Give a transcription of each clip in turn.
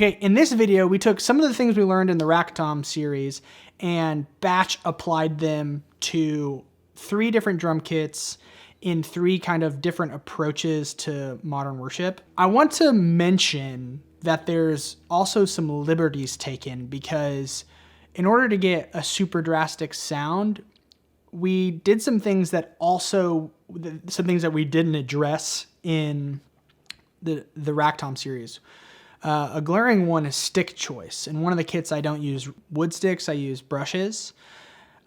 Okay, in this video, we took some of the things we learned in the Rack Tom series and batch applied them to 3 different drum kits in 3 kind of different approaches to modern worship. I want to mention that there's also some liberties taken, because in order to get a super drastic sound, we did some things that we didn't address in the Rack Tom series. A glaring one is stick choice. In one of the kits, I don't use wood sticks, I use brushes.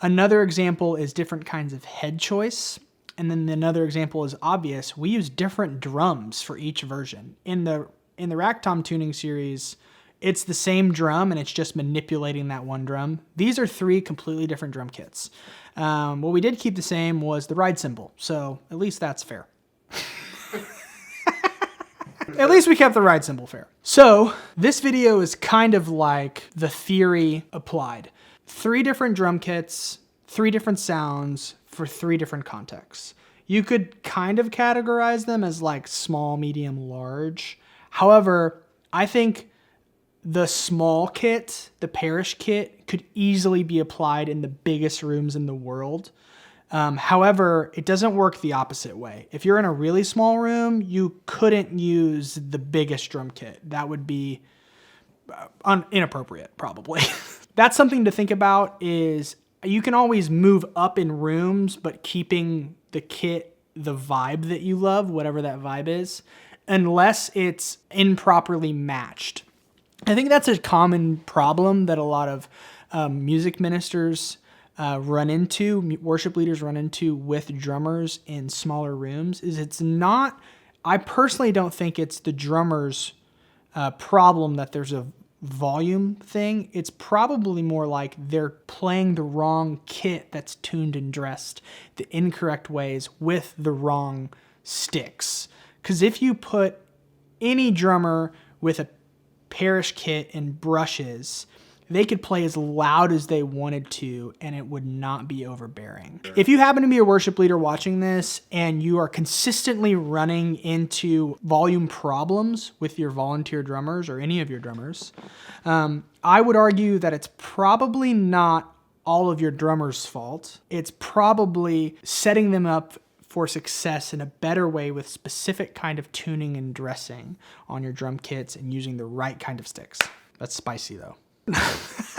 Another example is different kinds of head choice. And then another example is obvious. We use different drums for each version. In the Rack Tom tuning series, it's the same drum and it's just manipulating that one drum. These are 3 completely different drum kits. What we did keep the same was the ride cymbal. So at least that's fair. At least we kept the ride cymbal fair. So this video is kind of like the theory applied. 3 different drum kits, 3 different sounds for 3 different contexts. You could kind of categorize them as like small, medium, large. However, I think the small kit, the Parish kit, could easily be applied in the biggest rooms in the world. However, it doesn't work the opposite way. If you're in a really small room, you couldn't use the biggest drum kit. That would be inappropriate, probably. That's something to think about. Is you can always move up in rooms, but keeping the kit the vibe that you love, whatever that vibe is, unless it's improperly matched. I think that's a common problem that a lot of music ministers run into, worship leaders run into with drummers in smaller rooms. I personally don't think it's the drummer's problem that there's a volume thing. It's probably more like they're playing the wrong kit that's tuned and dressed the incorrect ways with the wrong sticks. Because if you put any drummer with a Parish kit and brushes, they could play as loud as they wanted to and it would not be overbearing. If you happen to be a worship leader watching this and you are consistently running into volume problems with your volunteer drummers or any of your drummers, I would argue that it's probably not all of your drummers' fault. It's probably setting them up for success in a better way with specific kind of tuning and dressing on your drum kits and using the right kind of sticks. That's spicy though.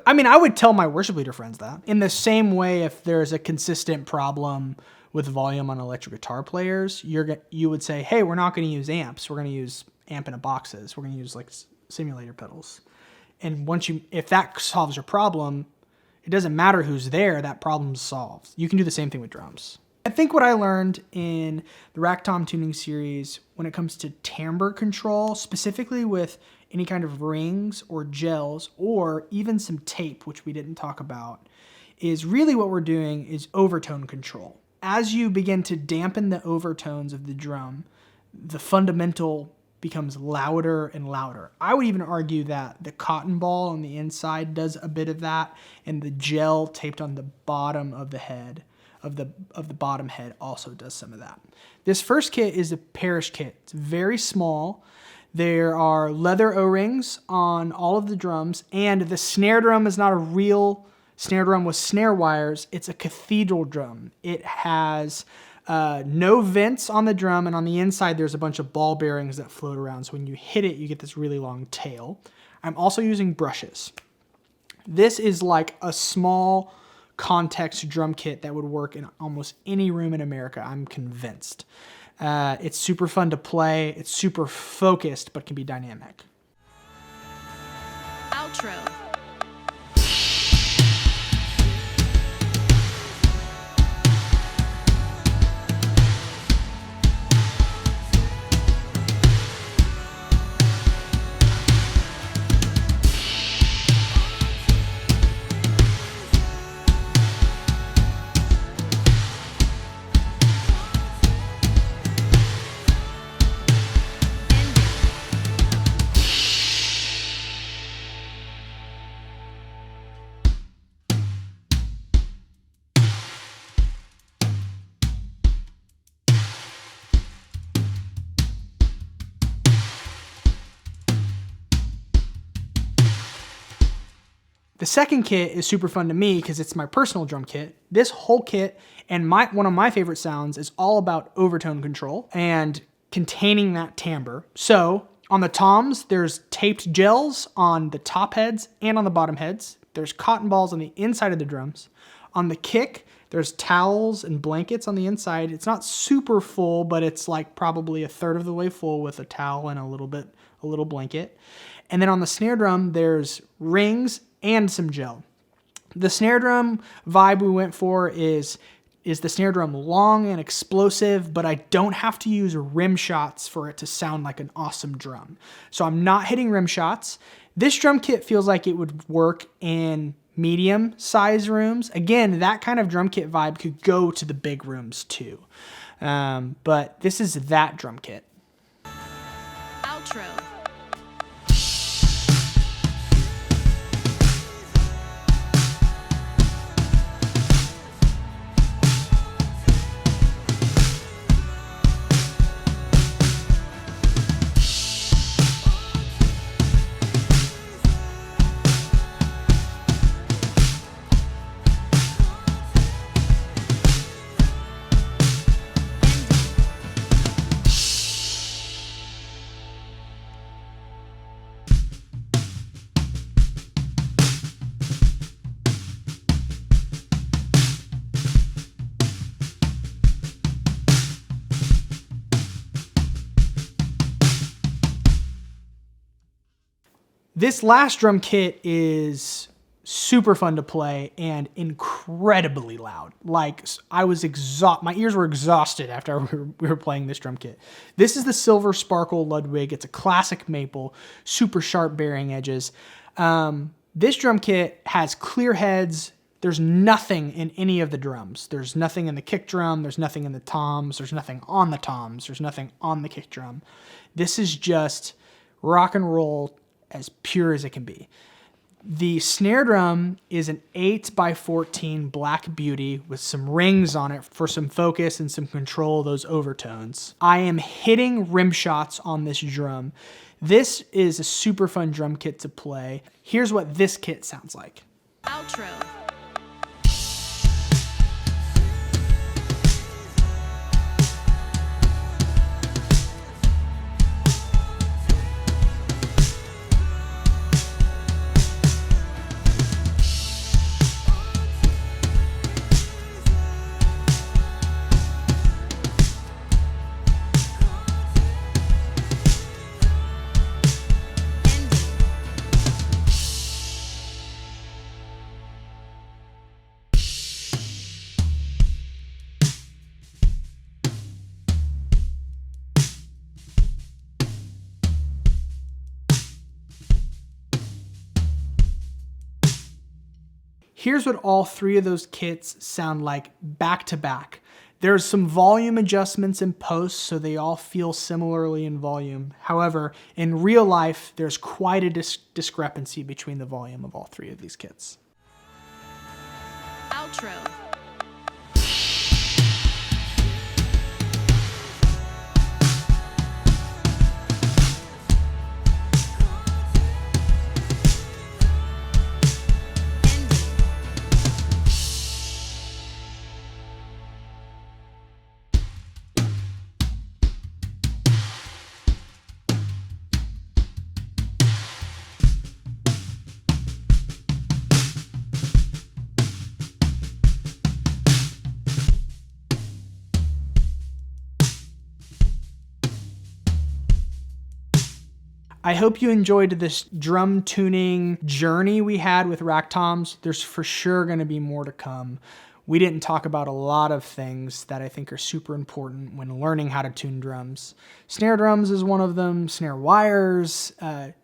I mean, I would tell my worship leader friends that. In the same way, if there's a consistent problem with volume on electric guitar players, you would say, hey, we're not going to use amps. We're going to use amp in a boxes. We're going to use like simulator pedals. And if that solves your problem, it doesn't matter who's there, that problem's solved. You can do the same thing with drums. I think what I learned in the Rack Tom tuning series when it comes to timbre control, specifically with any kind of rings or gels or even some tape, which we didn't talk about, is really what we're doing is overtone control. As you begin to dampen the overtones of the drum, the fundamental becomes louder and louder. I would even argue that the cotton ball on the inside does a bit of that, and the gel taped on the bottom of the head of the bottom head also does some of that. This first kit is a Parish kit. It's very small. There are leather O-rings on all of the drums, and the snare drum is not a real snare drum with snare wires. It's a cathedral drum. It has no vents on the drum, and on the inside there's a bunch of ball bearings that float around. So when you hit it, you get this really long tail. I'm also using brushes. This is like a small context drum kit that would work in almost any room in America, I'm convinced. It's super fun to play. It's super focused, but can be dynamic. Outro. The second kit is super fun to me because it's my personal drum kit. This whole kit and one of my favorite sounds is all about overtone control and containing that timbre. So on the toms, there's taped gels on the top heads and on the bottom heads. There's cotton balls on the inside of the drums. On the kick, there's towels and blankets on the inside. It's not super full, but it's like probably a third of the way full with a towel and a little blanket. And then on the snare drum, there's rings and some gel. The snare drum vibe we went for is the snare drum long and explosive, but I don't have to use rim shots for it to sound like an awesome drum. So I'm not hitting rim shots. This drum kit feels like it would work in medium size rooms. Again, that kind of drum kit vibe could go to the big rooms too. But this is that drum kit. Outro. This last drum kit is super fun to play and incredibly loud. Like I was my ears were exhausted after we were playing this drum kit. This is the Silver Sparkle Ludwig. It's a classic maple, super sharp bearing edges. This drum kit has clear heads. There's nothing in any of the drums. There's nothing in the kick drum. There's nothing in the toms. There's nothing on the toms. There's nothing on the kick drum. This is just rock and roll as pure as it can be. The snare drum is an 8x14 black beauty with some rings on it for some focus and some control of those overtones. I am hitting rim shots on this drum. This is a super fun drum kit to play. Here's what this kit sounds like. Outro. Here's what all three of those kits sound like back to back. There's some volume adjustments in post, so they all feel similarly in volume. However, in real life, there's quite a discrepancy between the volume of all three of these kits. Outro. I hope you enjoyed this drum tuning journey we had with rack toms. There's for sure going to be more to come. We didn't talk about a lot of things that I think are super important when learning how to tune drums. Snare drums is one of them, snare wires,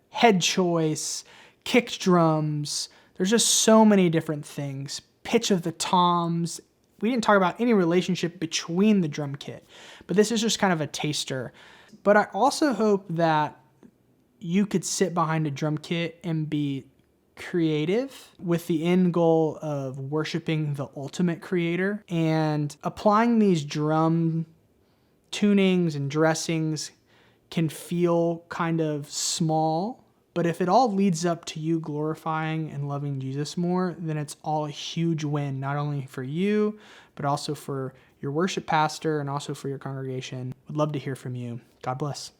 head choice, kick drums. There's just so many different things. Pitch of the toms. We didn't talk about any relationship between the drum kit, but this is just kind of a taster. But I also hope that you could sit behind a drum kit and be creative with the end goal of worshiping the ultimate creator, and applying these drum tunings and dressings can feel kind of small, But if it all leads up to you glorifying and loving Jesus more, then it's all a huge win, not only for you, but also for your worship pastor and also for your congregation. Would love to hear from you. God bless.